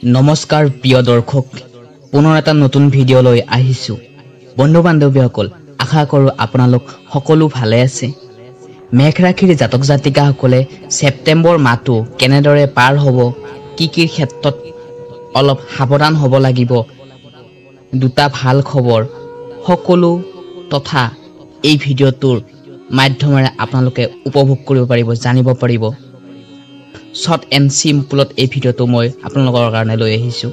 নমস্কাৰ প্ৰিয় দৰ্শক পুনৰ এটা নতুন ভিডিঅ' লৈ আহিছো বন্ধু বান্ধৱীসকল আশা কৰো আপোনালোক সকলো ভালে আছে মেঘ ৰাশিৰ জাতক জাতিকাসকলে সেপ্টেম্বৰ মাহটো কেনেদৰে পাৰ হ'ব কি ক্ষেত্ৰত অলপ সাৱধান হ'ব লাগিব দুটা ভাল খবৰ সকলো তথা এই ভিডিঅ'টোৰ মাধ্যমেৰে আপোনালোকে উপভোগ কৰিব পাৰিব জানিব পাৰিব শৰ্ট এণ্ড সিম্পলত এই ভিডিঅ'টো মই আপোনালোকৰ কাৰণে লৈ আহিছো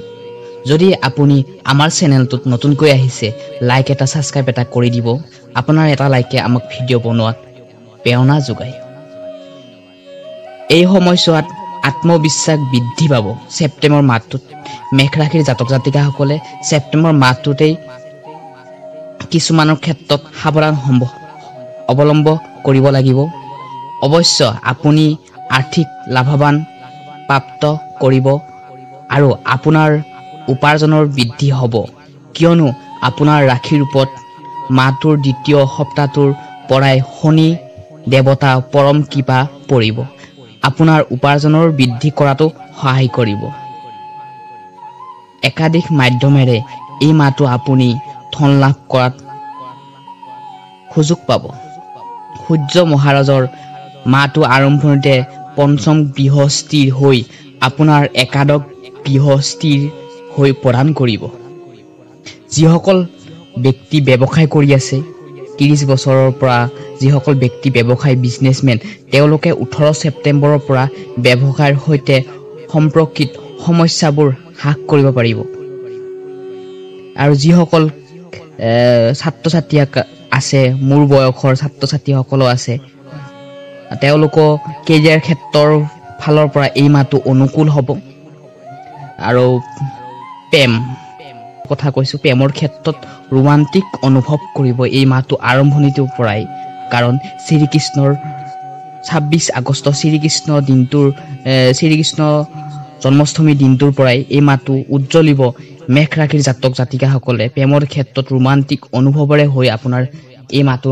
যদি আপুনি আমাৰ চেনেলটোত নতুনকৈ আহিছে লাইক এটা সাবস্ক্ৰাইব এটা কৰি দিব আপোনাৰ এটা লাইকে আমাক ভিডিঅ' বনোৱাত প্ৰেৰণা যোগায় এই সময়ছোৱাত আত্মবিশ্বাস বৃদ্ধি পাব সেপ্টেম্বৰ মাহটোত মেঘ ৰাশিৰ জাতক জাতিকাসকলে সেপ্টেম্বৰ মাহটোতেই কিছুমানৰ ক্ষেত্ৰত সাৱধান অৱলম্ব কৰিব লাগিব অৱশ্য আপুনি আৰ্থিক লাভৱান প্ৰাপ্ত কৰিব আৰু আপোনাৰ উপাৰ্জনৰ বৃদ্ধি হ'ব কিয়নো আপোনাৰ ৰাশিৰ ওপৰত মাহটোৰ দ্বিতীয় সপ্তাহটোৰ পৰাই শনি দেৱতা পৰম কৃপা পৰিব আপোনাৰ উপাৰ্জনৰ বৃদ্ধি কৰাটো সহায় কৰিব একাধিক মাধ্যমেৰে এই মাহটো আপুনি ধন লাভ কৰাত সুযোগ পাব সূৰ্য মহাৰাজৰ মাহটো আৰম্ভণিতে পঞ্চম গৃহস্থিৰ হৈ আপোনাৰ একাদশ গৃহস্থিৰ হৈ প্ৰদান কৰিব যিসকল ব্যক্তি ব্যৱসায় কৰি আছে 30 বছৰৰ পৰা যিসকল ব্যক্তি ব্যৱসায় বিজনেছমেন তেওঁলোকে 18 ছেপ্টেম্বৰৰ পৰা ব্যৱসায়ৰ সৈতে সম্পৰ্কিত সমস্যাবোৰ হ্ৰাস কৰিব পাৰিব আৰু যিসকল ছাত্ৰ ছাত্ৰী আছে মোৰ বয়সৰ ছাত্ৰ ছাত্ৰীসকল আছে তেওঁলোকৰ কেৰিয়াৰ ক্ষেত্ৰৰ ফালৰ পৰা এই মাহটো অনুকূল হ'ব আৰু প্ৰেম কথা কৈছো প্ৰেমৰ ক্ষেত্ৰত ৰোমান্টিক অনুভৱ কৰিব এই মাহটো আৰম্ভণিৰ পৰাই কাৰণ শ্ৰীকৃষ্ণৰ 26 আগষ্ট শ্ৰীকৃষ্ণ দিনটোৰ শ্ৰীকৃষ্ণ জন্মাষ্টমী দিনটোৰ পৰাই এই মাহটো উজ্জ্বলিব মেঘ ৰাশিৰ জাতক জাতিকাসকলে প্ৰেমৰ ক্ষেত্ৰত ৰোমান্টিক অনুভৱৰে হৈ আপোনাৰ এই মাহটো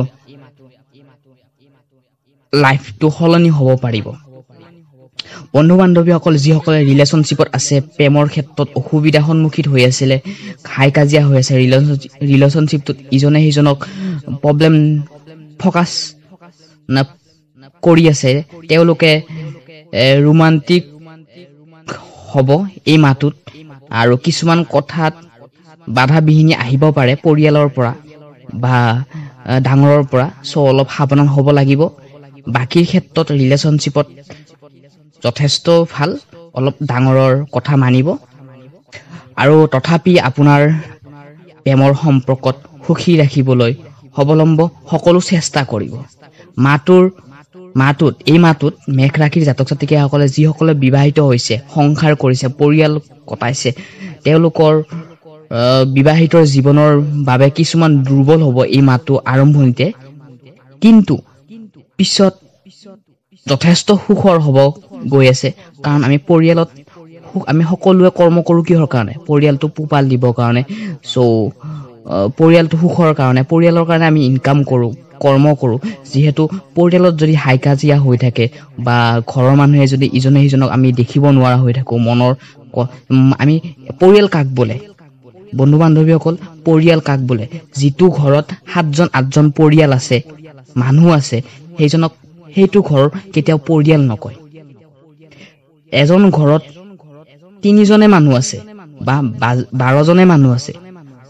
লাইফটো সলনি হ'ব পাৰিব বন্ধু বান্ধৱীসকল যিসকলে ৰিলেশনশ্বিপত আছে প্ৰেমৰ ক্ষেত্ৰত অসুবিধাৰ সন্মুখীন হৈ আছিল হাই কাজিয়া হৈ আছে ৰিলেশনশ্বিপটোত ইজনে সিজনক প্ৰবলেম ফকাস কৰি আছে তেওঁলোকে ৰোমান্টিক হ'ব এই মাহটোত আৰু কিছুমান কথাত বাধা বিঘিনি আহিব পাৰে পৰিয়ালৰ পৰা বা ডাঙৰৰ পৰা সো অলপ সাৱধান হ'ব লাগিব বাকিৰ ক্ষেত্ৰত ৰিলেশনশ্বিপত যথেষ্ট ভাল অলপ ডাঙৰৰ কথা মানিব আৰু তথাপি আপোনাৰ প্ৰেমৰ সম্পৰ্কত সুখী ৰাখিবলৈ অৱলম্ব সকলো চেষ্টা কৰিব এই মাহটোত মেঘ ৰাশিৰ জাতক জাতিকাসকলে যিসকলে বিবাহিত হৈছে সংসাৰ কৰিছে পৰিয়াল কটাইছে তেওঁলোকৰ বিবাহিতৰ জীৱনৰ বাবে কিছুমান দুৰ্বল হ'ব এই মাহটো আৰম্ভণিতে কিন্তু পিছত যথেষ্ট সুখৰ হ'ব গৈ আছে কাৰণ আমি পৰিয়ালত আমি সকলোৱে কৰ্ম কৰো কিহৰ কাৰণে পৰিয়ালটো পোহপাল দিবৰ কাৰণে সো পৰিয়ালটো সুখৰ কাৰণে পৰিয়ালৰ কাৰণে আমি ইনকাম কৰো কৰ্ম কৰো যেহেতু পৰিয়ালত যদি হাই কাজিয়া হৈ থাকে বা ঘৰৰ মানুহে যদি ইজনে সিজনক আমি দেখিব নোৱাৰা হৈ থাকো মনৰ আমি পৰিয়াল কাক বোলে বন্ধু বান্ধৱীসকল পৰিয়াল কাক বোলে যিটো ঘৰত 7জন 8জন পৰিয়াল আছে মানুহ আছে সেইজনক সেইটো ঘৰ কেতিয়াও পৰিয়াল নকয় এজন ঘৰত 3জনে মানুহ আছে বা 12জনে মানুহ আছে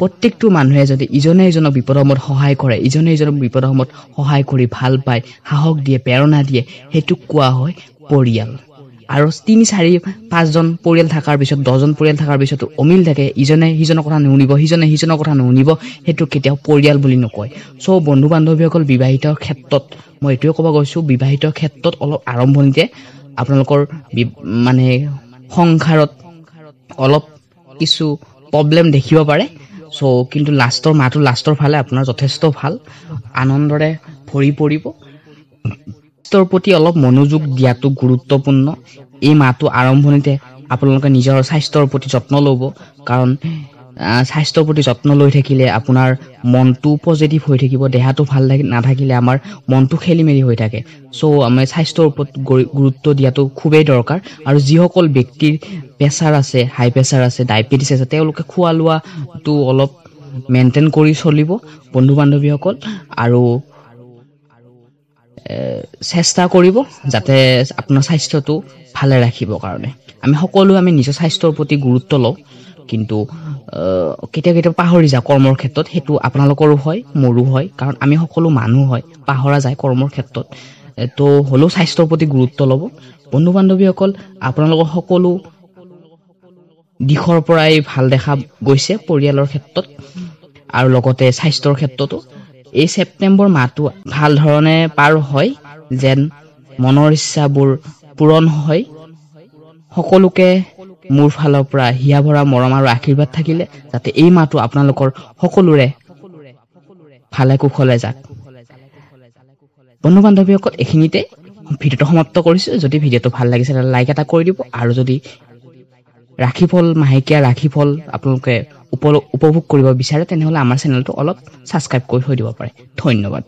প্ৰত্যেকটো মানুহে যদি ইজনে ইজনক বিপদৰ সময়ত সহায় কৰে ইজনে ইজনক বিপদৰ সময়ত সহায় কৰি ভাল পায় সাহস দিয়ে প্ৰেৰণা দিয়ে সেইটো কোৱা হয় পৰিয়াল আৰু 3-4-5জন পৰিয়াল থাকাৰ পিছত 10জন পৰিয়াল থাকাৰ পিছত অমিল থাকে ইজনে সিজনৰ কথা নুশুনিব সিজনে সিজনৰ কথা নুশুনিব সেইটো কেতিয়াও পৰিয়াল বুলি নকয় সো বন্ধু বান্ধৱীসকল বিবাহিতৰ ক্ষেত্ৰত মই এটোৱে ক'ব গৈছো বিবাহিতৰ ক্ষেত্ৰত অলপ আৰম্ভণিতে আপোনালোকৰ মানে সংসাৰত অলপ কিছু প্ৰবলেম দেখিব পাৰে সো কিন্তু লাষ্টৰ ফালে আপোনাৰ যথেষ্ট ভাল আনন্দৰে ভৰি পৰিব স্বাস্থ্যৰ প্ৰতি অলপ মনোযোগ দিয়াটো গুৰুত্বপূৰ্ণ এই মাহটো আৰম্ভণিতে আপোনালোকে নিজৰ স্বাস্থ্যৰ প্ৰতি যত্ন ল'ব কাৰণ স্বাস্থ্যৰ প্ৰতি যত্ন লৈ থাকিলে আপোনাৰ মনটো পজিটিভ হৈ থাকিব দেহাটো ভাল নাথাকিলে আমাৰ মনটো খেলিমেলি হৈ থাকে সো আমি স্বাস্থ্যৰ ওপৰত গুৰুত্ব দিয়াটো খুবেই দৰকাৰ আৰু যিসকল ব্যক্তিৰ প্ৰেছাৰ আছে হাই প্ৰেছাৰ আছে ডায়েবেটিছ আছে তেওঁলোকে খোৱা লোৱাটো অলপ মেইনটেইন কৰি চলিব বন্ধু বান্ধৱীসকল আৰু চেষ্টা কৰিব যাতে আপোনাৰ স্বাস্থ্যটো ভালে ৰাখিবৰ কাৰণে আমি সকলোৱে আমি নিজৰ স্বাস্থ্যৰ প্ৰতি গুৰুত্ব লওঁ কিন্তু কেতিয়া পাহৰি যাওঁ কৰ্মৰ ক্ষেত্ৰত হেতু আপোনালোকৰো হয় মোৰো হয় কাৰণ আমি সকলো মানুহ হয় পাহৰা যায় কৰ্মৰ ক্ষেত্ৰত তো হলো স্বাস্থ্যৰ প্ৰতি গুৰুত্ব ল'ব বন্ধু বান্ধৱীসকল আপোনালোকৰ সকলো দিশৰ পৰাই ভাল দেখা গৈছে পৰিয়ালৰ ক্ষেত্ৰত আৰু লগতে স্বাস্থ্যৰ ক্ষেত্ৰতো এই সেপ্টেম্বৰ মাহটো ভাল ধৰণে পাৰ হয় যেন মনৰ ইচ্ছাবোৰ পূৰণ হয় সকলোকে মোৰ ফালৰ পৰা হিয়া ভৰা মৰম আৰু আশীৰ্বাদ থাকিলে যাতে এই মাহটো আপোনালোকৰ সকলোৰে ভালে কুশলে যাক বন্ধু বান্ধৱীসকল এইখিনিতে ভিডিঅ'টো সমাপ্ত কৰিছো যদি ভিডিঅ'টো ভাল লাগিছে তেন্তে লাইক এটা কৰি দিব আৰু যদি ৰাখিফল মাহেকীয়া ৰাখিফল আপোনালোকে উপভোগ কৰিব বিচাৰে তেনেহলে আমাৰ চেনেলটো অলপ সাবস্ক্ৰাইব কৰি থৈ দিব পাৰে ধন্যবাদ